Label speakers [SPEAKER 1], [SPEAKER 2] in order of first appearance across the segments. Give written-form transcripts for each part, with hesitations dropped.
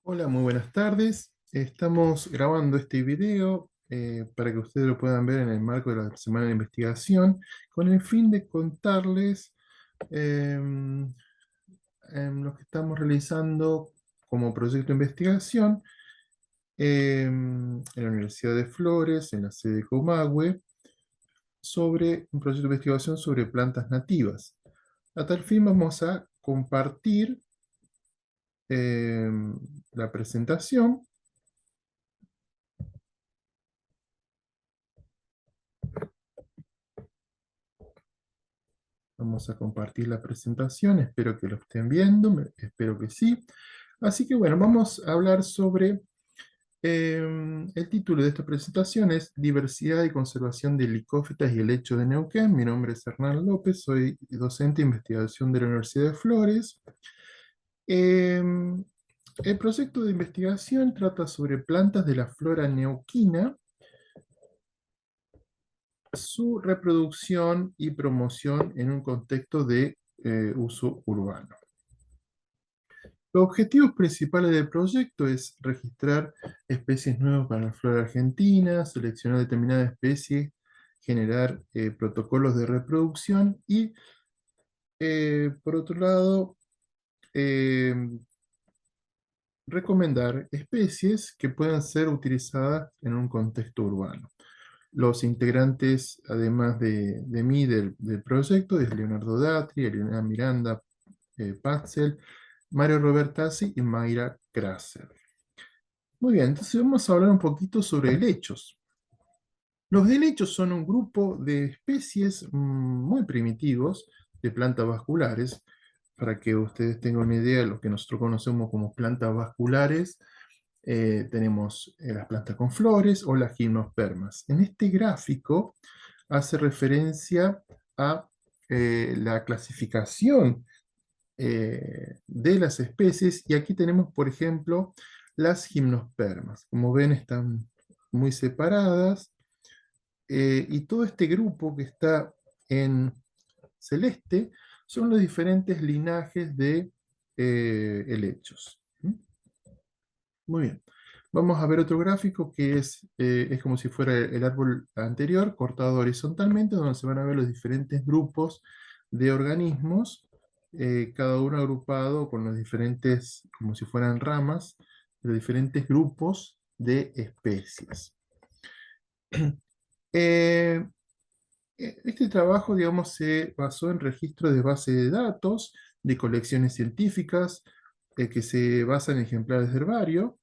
[SPEAKER 1] Hola, muy buenas tardes. Estamos grabando este video para que ustedes lo puedan ver en el marco de la semana de investigación, con el fin de contarles em, lo que estamos realizando como proyecto de investigación en la Universidad de Flores, en la sede de Comahue, sobre un proyecto de investigación sobre plantas nativas. A tal fin vamos a compartir la presentación. Vamos a compartir la presentación, espero que lo estén viendo, espero que sí. Así que bueno, vamos a hablar sobre, el título de esta presentación es Diversidad y conservación de licófitas y helecho de Neuquén. Mi nombre es Hernán López, soy docente de investigación de la Universidad de Flores. El proyecto de investigación trata sobre plantas de la flora neuquina, su reproducción y promoción en un contexto de uso urbano. Los objetivos principales del proyecto es registrar especies nuevas para la flora argentina, seleccionar determinadas especies, generar protocolos de reproducción y, por otro lado, eh, recomendar especies que puedan ser utilizadas en un contexto urbano. Los integrantes, además de mí, del proyecto, es Leonardo Datri, Elena Miranda Patzel, Mario Robertazzi y Mayra Krasser. Muy bien, entonces vamos a hablar un poquito sobre helechos. Los helechos son un grupo de especies muy primitivos de plantas vasculares. Para que ustedes tengan una idea de lo que nosotros conocemos como plantas vasculares, tenemos las plantas con flores o las gimnospermas. En este gráfico hace referencia a la clasificación de las especies, y aquí tenemos, por ejemplo, las gimnospermas. Como ven, están muy separadas, y todo este grupo que está en celeste son los diferentes linajes de helechos. ¿Mm? Muy bien. Vamos a ver otro gráfico que es como si fuera el árbol anterior, cortado horizontalmente, donde se van a ver los diferentes grupos de organismos, cada uno agrupado con los diferentes, como si fueran ramas, de los diferentes grupos de especies. Eh, este trabajo, digamos, se basó en registros de base de datos, de colecciones científicas, que se basan en ejemplares de herbario.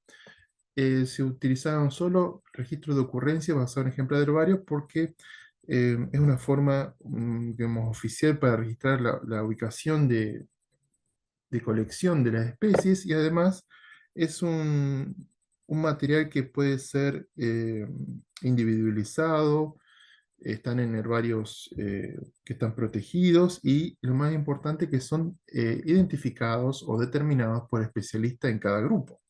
[SPEAKER 1] Se utilizaron solo registros de ocurrencia basados en ejemplares de herbario porque es una forma, digamos, oficial para registrar la ubicación de colección de las especies, y además es un material que puede ser individualizado. Están en herbarios que están protegidos, y lo más importante, que son identificados o determinados por especialistas en cada grupo.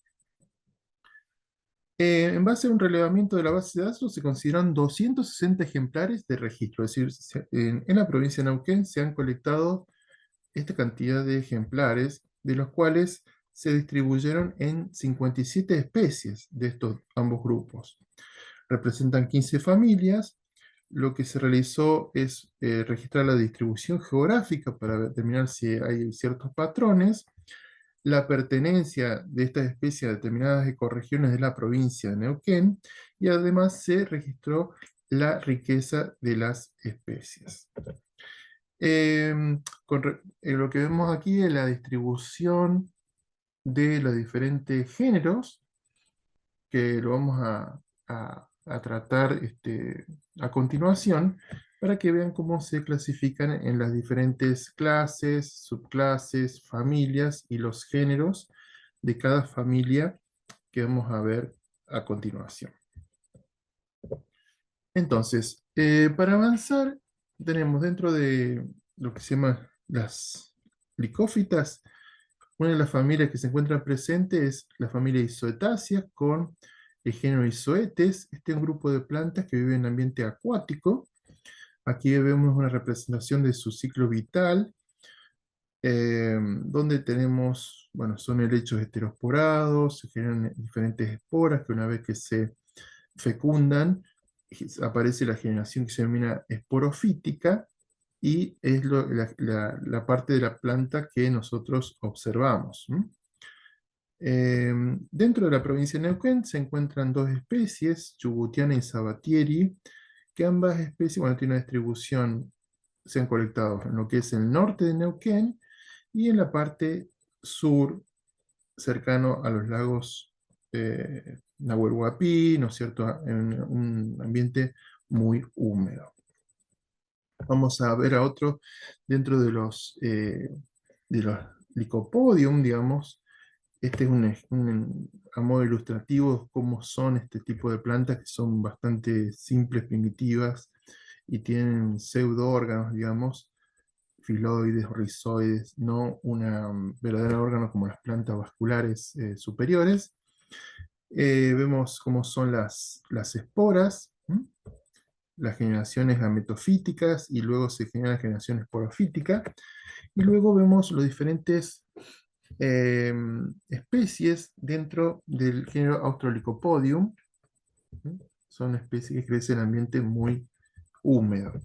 [SPEAKER 1] En base a un relevamiento de la base de datos, se consideran 260 ejemplares de registro, es decir, en la provincia de Neuquén se han colectado esta cantidad de ejemplares, de los cuales se distribuyeron en 57 especies de estos ambos grupos. Representan 15 familias. Lo que se realizó es registrar la distribución geográfica para determinar si hay ciertos patrones, la pertenencia de estas especies a determinadas ecorregiones de la provincia de Neuquén, y además se registró la riqueza de las especies. Lo que vemos aquí es la distribución de los diferentes géneros, que lo vamos a tratar a continuación, para que vean cómo se clasifican en las diferentes clases, subclases, familias y los géneros de cada familia que vamos a ver a continuación. Entonces, para avanzar, tenemos dentro de lo que se llama las licófitas, una de las familias que se encuentran presentes es la familia Isoetáceas, con el género Isoetes. Este es un grupo de plantas que viven en ambiente acuático. Aquí vemos una representación de su ciclo vital. donde tenemos, bueno, son helechos heterosporados, se generan diferentes esporas que una vez que se fecundan, aparece la generación que se denomina esporofítica y es la parte de la planta que nosotros observamos. Dentro de la provincia de Neuquén se encuentran dos especies, Chubutiana y Sabatieri, que ambas especies, bueno, tienen una distribución, se han colectado en lo que es el norte de Neuquén y en la parte sur, cercano a los lagos Nahuel Huapi, ¿no es cierto?, en un ambiente muy húmedo. Vamos a ver a otro dentro de los Lycopodium, digamos. Este es a modo ilustrativo cómo son este tipo de plantas que son bastante simples, primitivas y tienen pseudo órganos, digamos, filoides o rizoides, no una verdadera órgano como las plantas vasculares superiores. Vemos cómo son las esporas, las generaciones gametofíticas y luego se genera la generación esporofítica. Y luego vemos los diferentes especies dentro del género Austrorhynchopodium. Son especies que crecen en ambiente muy húmedo.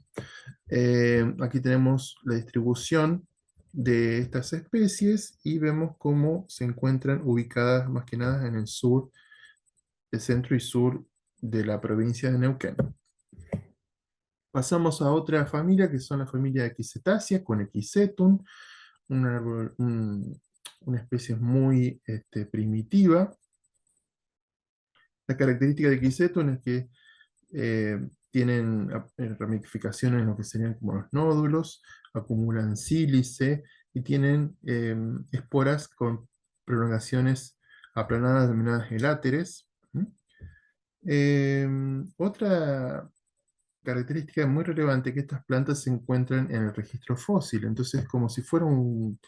[SPEAKER 1] Aquí tenemos la distribución de estas especies y vemos cómo se encuentran ubicadas más que nada en el sur, el centro y sur de la provincia de Neuquén. Pasamos a otra familia que son la familia de Equisetácea con Equisetum, una especie muy primitiva. La característica de Equisetum es que tienen ramificaciones en lo que serían como los nódulos, acumulan sílice y tienen esporas con prolongaciones aplanadas denominadas eláteres. Otra característica muy relevante es que estas plantas se encuentran en el registro fósil, entonces como si fuera un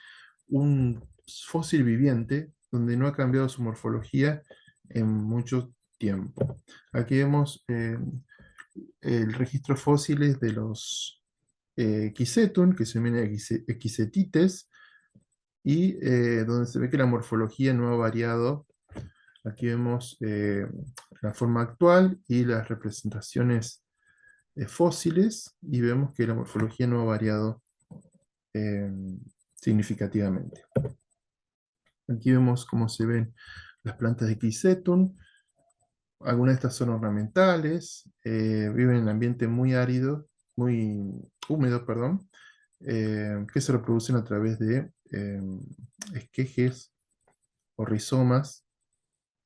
[SPEAKER 1] fósil viviente donde no ha cambiado su morfología en mucho tiempo. Aquí vemos el registro fósiles de los Equisetum, que se denomina Equisetites, y donde se ve que la morfología no ha variado. Aquí vemos la forma actual y las representaciones fósiles, y vemos que la morfología no ha variado eh, significativamente. Aquí vemos cómo se ven las plantas de Equisetum. Algunas de estas son ornamentales, viven en ambiente muy árido, muy húmedo, perdón, que se reproducen a través de esquejes o rizomas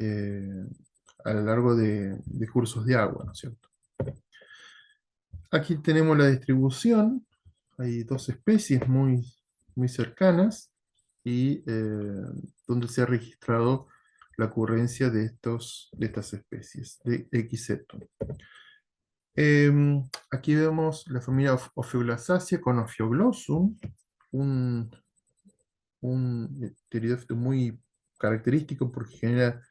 [SPEAKER 1] eh, a lo largo de cursos de agua, ¿no es cierto? Aquí tenemos la distribución, hay dos especies muy cercanas y donde se ha registrado la ocurrencia de estas especies de Equisetum. Aquí vemos la familia Ophioglossacea con Ophioglossum, un, un pteridófito muy característico porque genera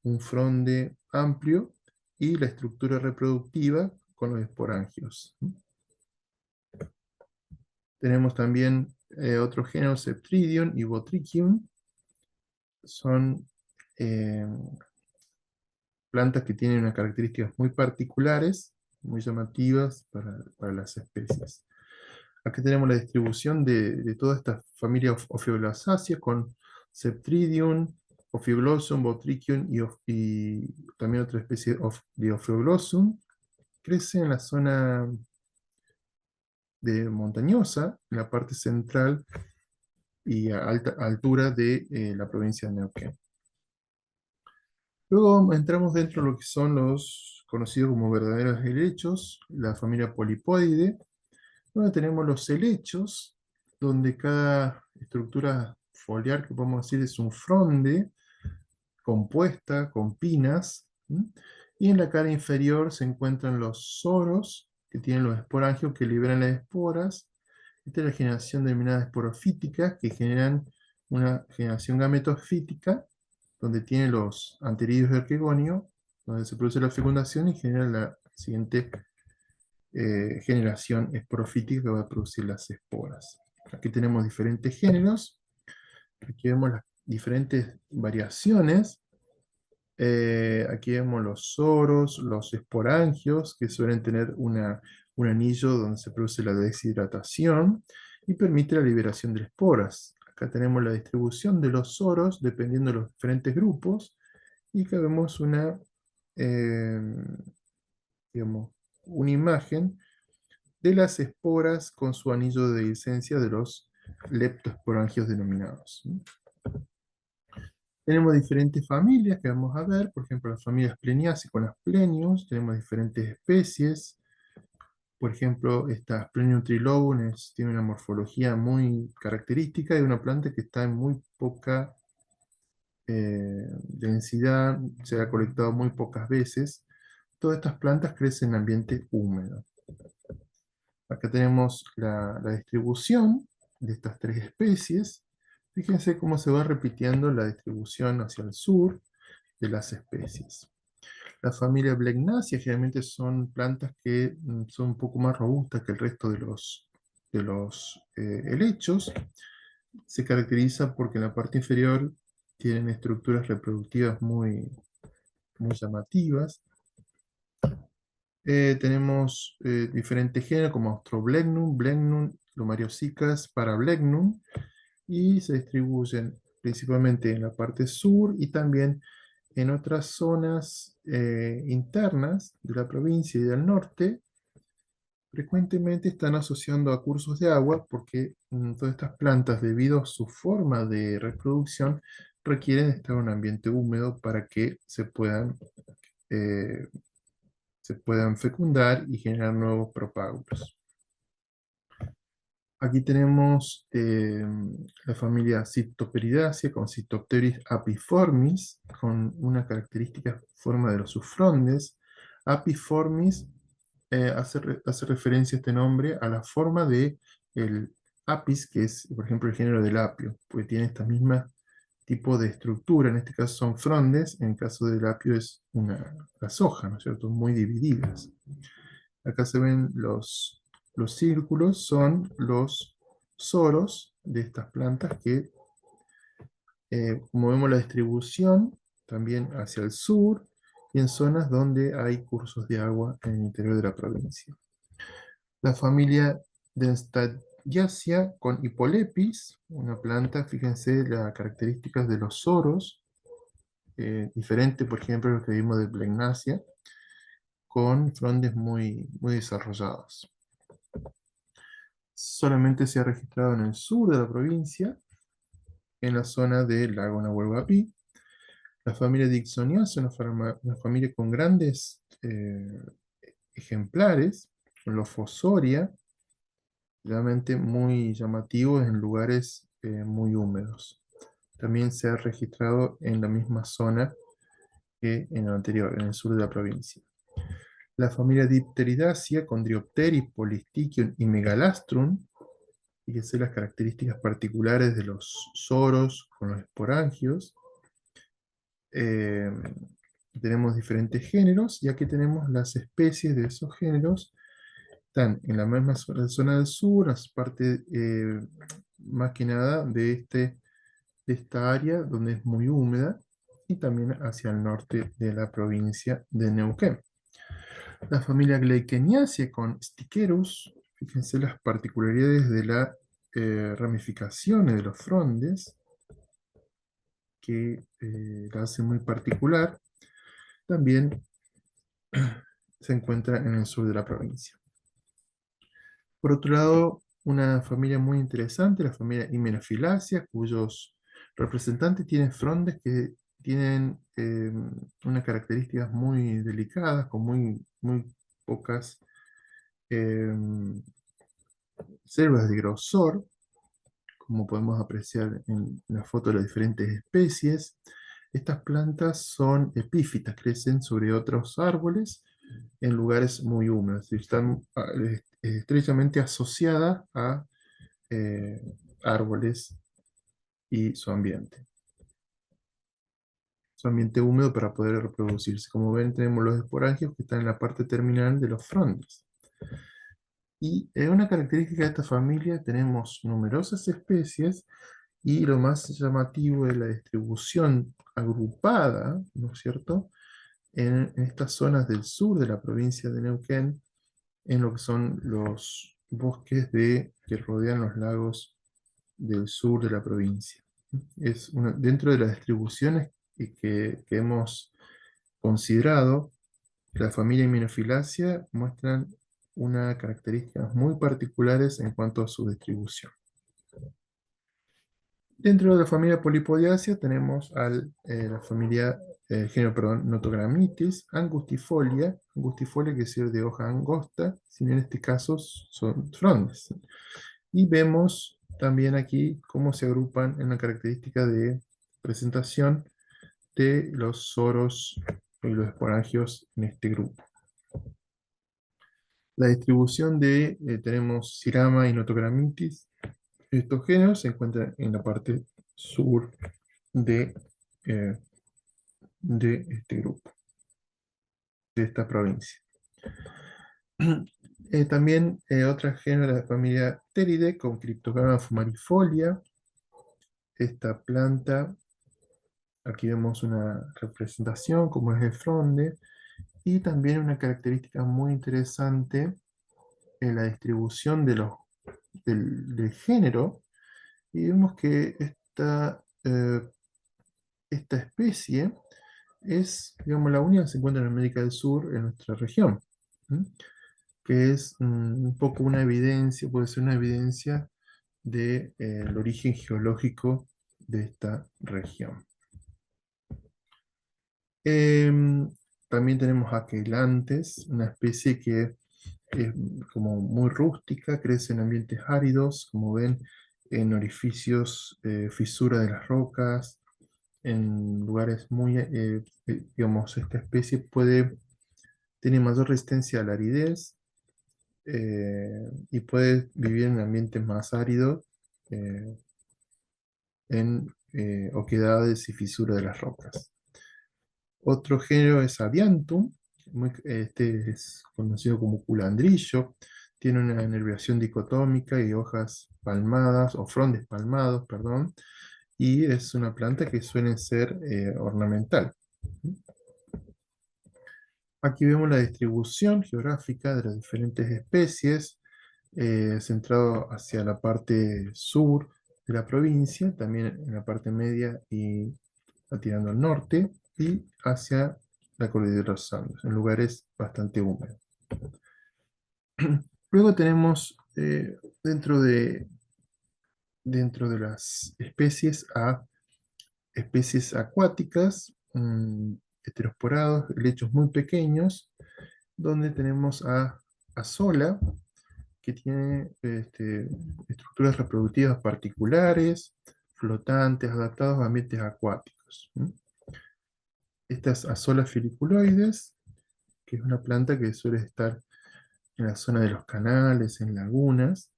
[SPEAKER 1] un fronde amplio y la estructura reproductiva con los esporangios. Tenemos también otros géneros, Septridium y Botricium. Son eh, plantas que tienen unas características muy particulares, muy llamativas para las especies. Aquí tenemos la distribución de toda esta familia Ophioglossacea con Septridium, Ophioglossum, Botricium y también otra especie de Ophioglossum. Crece en la zona de montañosa, en la parte central y a alta altura de la provincia de Neuquén. Luego entramos dentro de lo que son los conocidos como verdaderos helechos, la familia Polypodidae, donde tenemos los helechos, donde cada estructura foliar que podemos decir es un fronde compuesta con pinas, y en la cara inferior se encuentran los soros, que tienen los esporangios que liberan las esporas. Esta es la generación denominada esporofítica, que generan una generación gametofítica, donde tiene los anteriores del arquegonio, donde se produce la fecundación y genera la siguiente generación esporofítica que va a producir las esporas. Aquí tenemos diferentes géneros, aquí vemos las diferentes variaciones. Aquí vemos los soros, los esporangios, que suelen tener un anillo donde se produce la deshidratación y permite la liberación de esporas. Acá tenemos la distribución de los soros dependiendo de los diferentes grupos, y acá vemos eh, digamos, una imagen de las esporas con su anillo de licencia de los leptoesporangios denominados. Tenemos diferentes familias que vamos a ver, por ejemplo, las familias Pleniaceae con las Plenius, tenemos diferentes especies. Por ejemplo, esta Plenium trilobum tiene una morfología muy característica de una planta que está en muy poca densidad, se ha colectado muy pocas veces. Todas estas plantas crecen en ambiente húmedo. Acá tenemos la distribución de estas tres especies. Fíjense cómo se va repitiendo la distribución hacia el sur de las especies. La familia Bleknasia generalmente son plantas que son un poco más robustas que el resto de los helechos. Se caracteriza porque en la parte inferior tienen estructuras reproductivas muy llamativas. Tenemos diferentes géneros como Austroblegnum, Blegnum, Lomariosicas, Parablegnum, y se distribuyen principalmente en la parte sur y también en otras zonas internas de la provincia y del norte. Frecuentemente están asociando a cursos de agua porque todas estas plantas, debido a su forma de reproducción, requieren estar en un ambiente húmedo para que eh, se puedan fecundar y generar nuevos propágulos. Aquí tenemos la familia Cytopteridaceae con Cytopteris apiformis, con una característica forma de los sufrondes. Apiformis hace referencia este nombre a la forma de el apis, que es, por ejemplo, el género del apio, porque tiene esta misma tipo de estructura. En este caso son frondes, en el caso del apio es las hojas, ¿no es cierto?, muy divididas. Acá se ven los círculos, son los soros de estas plantas que, como vemos la distribución, también hacia el sur y en zonas donde hay cursos de agua en el interior de la provincia. La familia Denstajacea con Hipolepis, una planta, fíjense las características de los soros, diferente, por ejemplo, a lo que vimos de Bleknasia, con frondes muy desarrollados. Solamente se ha registrado en el sur de la provincia, en la zona del lago Nahuel Huapi. La familia Dicksonia es una familia con grandes ejemplares, los Fossoria, realmente muy llamativos en lugares muy húmedos. También se ha registrado en la misma zona que en el anterior, en el sur de la provincia. La familia Dipteridaceae con Dryopteris, Polystichium y Megalastrum. Fíjense las características particulares de los soros con los esporangios. Eh, Tenemos diferentes géneros y aquí tenemos las especies de esos géneros. Están en la misma zona del sur, las partes más que nada de esta área donde es muy húmeda, y también hacia el norte de la provincia de Neuquén. La familia Gleicheniaceae con Sticherus, fíjense las particularidades de las ramificaciones de los frondes, que la hace muy particular. También se encuentra en el sur de la provincia. Por otro lado, una familia muy interesante, la familia Hymenophyllaceae, cuyos representantes tienen frondes que tienen unas características muy delicadas, con muy pocas eh, células de grosor, como podemos apreciar en la foto de las diferentes especies. Estas plantas son epífitas, crecen sobre otros árboles en lugares muy húmedos y están estrechamente asociadas a eh, árboles y su ambiente húmedo para poder reproducirse. Como ven, tenemos los esporangios que están en la parte terminal de los frondes. Y una característica de esta familia, tenemos numerosas especies y lo más llamativo es la distribución agrupada, ¿no es cierto?, en estas zonas del sur de la provincia de Neuquén, en lo que son los bosques que rodean los lagos del sur de la provincia. Dentro de las distribuciones que hemos considerado, la familia Hymenophyllaceae muestran unas características muy particulares en cuanto a su distribución. Dentro de la familia Polypodiaceae tenemos la familia, género, perdón, Notogrammitis, angustifolia que es decir de hoja angosta, sino en este caso son frondes. Y vemos también aquí cómo se agrupan en la característica de presentación de los soros y los esporangios en este grupo. La distribución tenemos Sirama y Notogrammitis. Estos géneros se encuentran en la parte sur de, eh, de este grupo, de esta provincia. También otras géneros de la familia Pteridae con Cryptogamma fumarifolia. Esta planta, aquí vemos una representación como es el fronde, y también una característica muy interesante en la distribución del género, y vemos que esta especie es, digamos, la única que se encuentra en América del Sur, en nuestra región, ¿m? Que es un poco una evidencia, puede ser una evidencia del origen geológico de esta región. Em, También tenemos aquelantes, una especie que es como muy rústica, crece en ambientes áridos, como ven, en orificios, fisuras de las rocas, en lugares muy, digamos, esta especie tiene mayor resistencia a la aridez, y puede vivir en ambientes más áridos, eh, en oquedades y fisuras de las rocas. Otro género es Aviantum, este es conocido como culandrillo, tiene una nerviación dicotómica y hojas palmadas, o frondes palmados, perdón, y es una planta que suele ser ornamental. Aquí vemos la distribución geográfica de las diferentes especies, centrado hacia la parte sur de la provincia, también en la parte media y tirando al norte, y hacia la cordillera de los Andes, en lugares bastante húmedos. Luego tenemos dentro de las especies especies acuáticas, heterosporados, helechos muy pequeños, donde tenemos a Sola, que tiene estructuras reproductivas particulares, flotantes, adaptados a ambientes acuáticos. Estas Azolas filiculoides, que es una planta que suele estar en la zona de los canales, en lagunas,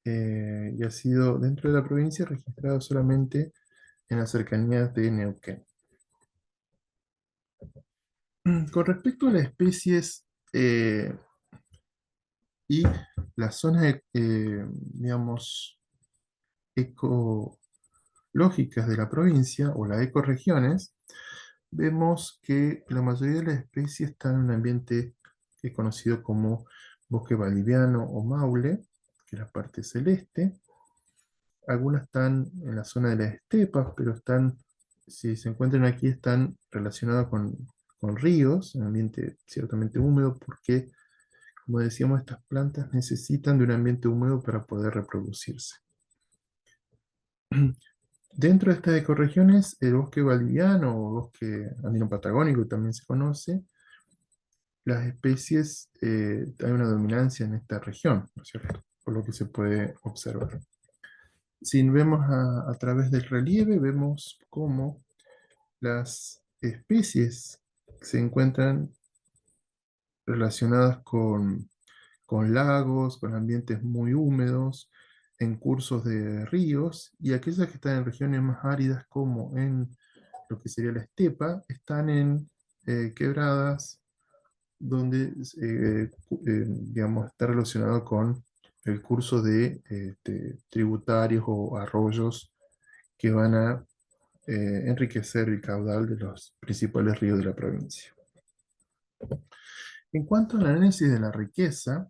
[SPEAKER 1] y ha sido dentro de la provincia registrado solamente en las cercanías de Neuquén. Con respecto a las especies y las zonas, digamos, ecológicas de la provincia, o las ecorregiones, vemos que la mayoría de las especies están en un ambiente que es conocido como bosque valdiviano o maule, que es la parte celeste. Algunas están en la zona de las estepas, pero si se encuentran aquí, están relacionadas con ríos, en un ambiente ciertamente húmedo, porque, como decíamos, estas plantas necesitan de un ambiente húmedo para poder reproducirse. Dentro de estas ecorregiones, el bosque valdiviano o bosque andino patagónico también se conoce, las especies, hay una dominancia en esta región, ¿no es cierto? Por lo que se puede observar. Si vemos a través del relieve, vemos cómo las especies se encuentran relacionadas con lagos, con ambientes muy húmedos, en cursos de ríos, y aquellas que están en regiones más áridas, como en lo que sería la estepa, están en quebradas, donde digamos, está relacionado con el curso de tributarios o arroyos que van a enriquecer el caudal de los principales ríos de la provincia. En cuanto al análisis de la riqueza,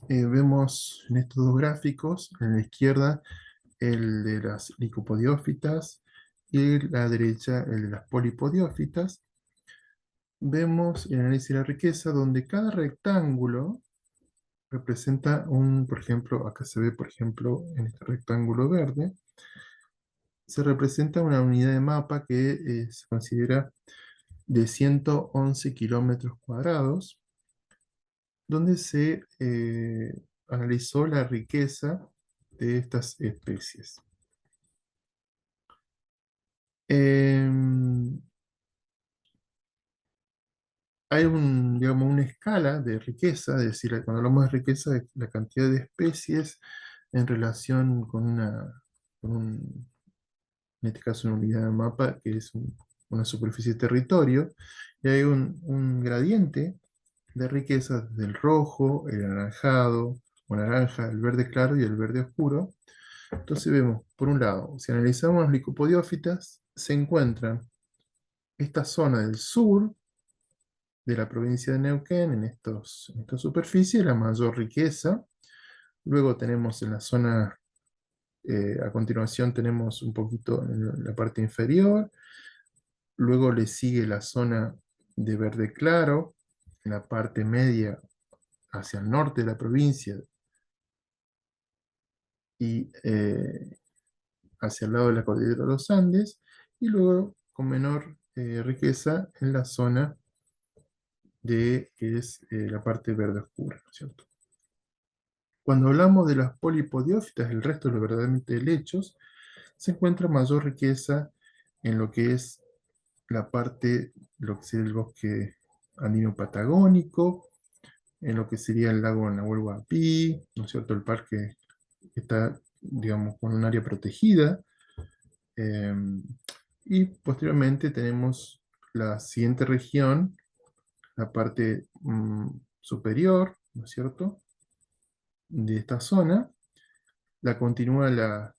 [SPEAKER 1] vemos en estos dos gráficos, en la izquierda el de las licopodiófitas y en la derecha el de las polipodiófitas. Vemos el análisis de la riqueza donde cada rectángulo representa por ejemplo, acá se ve, por ejemplo, en este rectángulo verde, se representa una unidad de mapa que se considera de 111 kilómetros cuadrados, donde se analizó la riqueza de estas especies. Em, Hay digamos, una escala de riqueza, es decir, cuando hablamos de riqueza, de la cantidad de especies en relación con en este caso una unidad de mapa, que es una superficie de territorio, y hay un gradiente de riqueza desde el rojo, el anaranjado, o naranja, el verde claro y el verde oscuro. Entonces vemos, por un lado, si analizamos las licopodiófitas, se encuentran esta zona del sur de la provincia de Neuquén, en esta superficie, la mayor riqueza. Luego tenemos en la zona, a continuación tenemos un poquito en la parte inferior, luego le sigue la zona de verde claro, en la parte media hacia el norte de la provincia y hacia el lado de la cordillera de los Andes, y luego con menor riqueza en la zona que es la parte verde oscura, ¿no es cierto? Cuando hablamos de las polipodiófitas, el resto de los verdaderamente helechos, se encuentra mayor riqueza en lo que es la parte, lo que sería el bosque andino patagónico, en lo que sería el lago Nahuel Huapi, ¿no es cierto? El parque está, digamos, con un área protegida. eh, y posteriormente tenemos la siguiente región, la parte superior, ¿no es cierto?, de esta zona, la continúa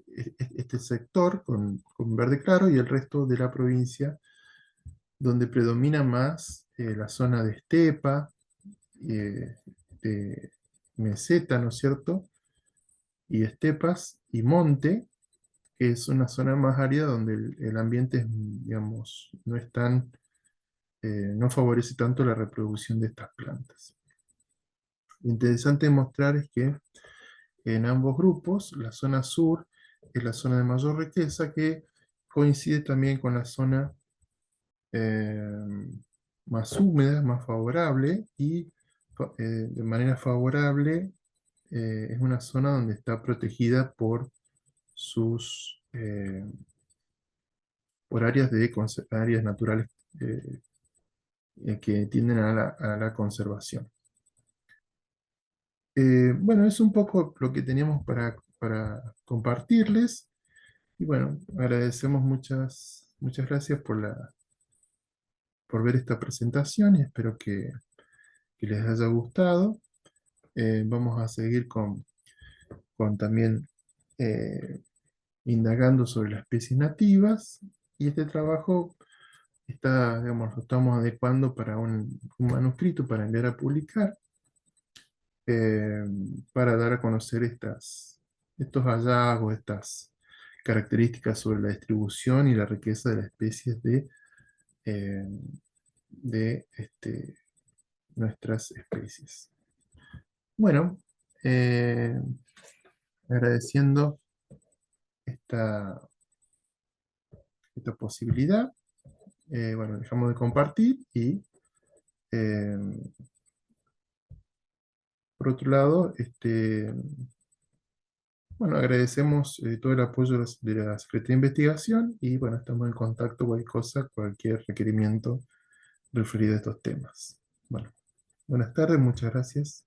[SPEAKER 1] este sector con verde claro y el resto de la provincia, donde predomina más la zona de estepa, de meseta, ¿no es cierto?, y estepas y monte, que es una zona más árida donde el ambiente, digamos, no es no favorece tanto la reproducción de estas plantas. Lo interesante de mostrar es que en ambos grupos, la zona sur es la zona de mayor riqueza, que coincide también con la zona eh, más húmeda, más favorable, y de manera favorable es una zona donde está protegida por áreas naturales eh, que tienden a la conservación. Bueno, es un poco lo que teníamos para compartirles. Y bueno, agradecemos muchas gracias por ver esta presentación y espero que les haya gustado. Vamos a seguir con también eh, indagando sobre las especies nativas, y este trabajo digamos, lo estamos adecuando para un manuscrito para enviar a publicar, eh, para dar a conocer estos hallazgos, estas características sobre la distribución y la riqueza de las especies eh, de nuestras especies. Bueno, eh, agradeciendo esta, esta posibilidad, bueno, dejamos de compartir y eh, por otro lado, bueno, agradecemos todo el apoyo de la Secretaría de Investigación y bueno, estamos en contacto cualquier cosa, cualquier requerimiento referido a estos temas. Bueno, buenas tardes, muchas gracias.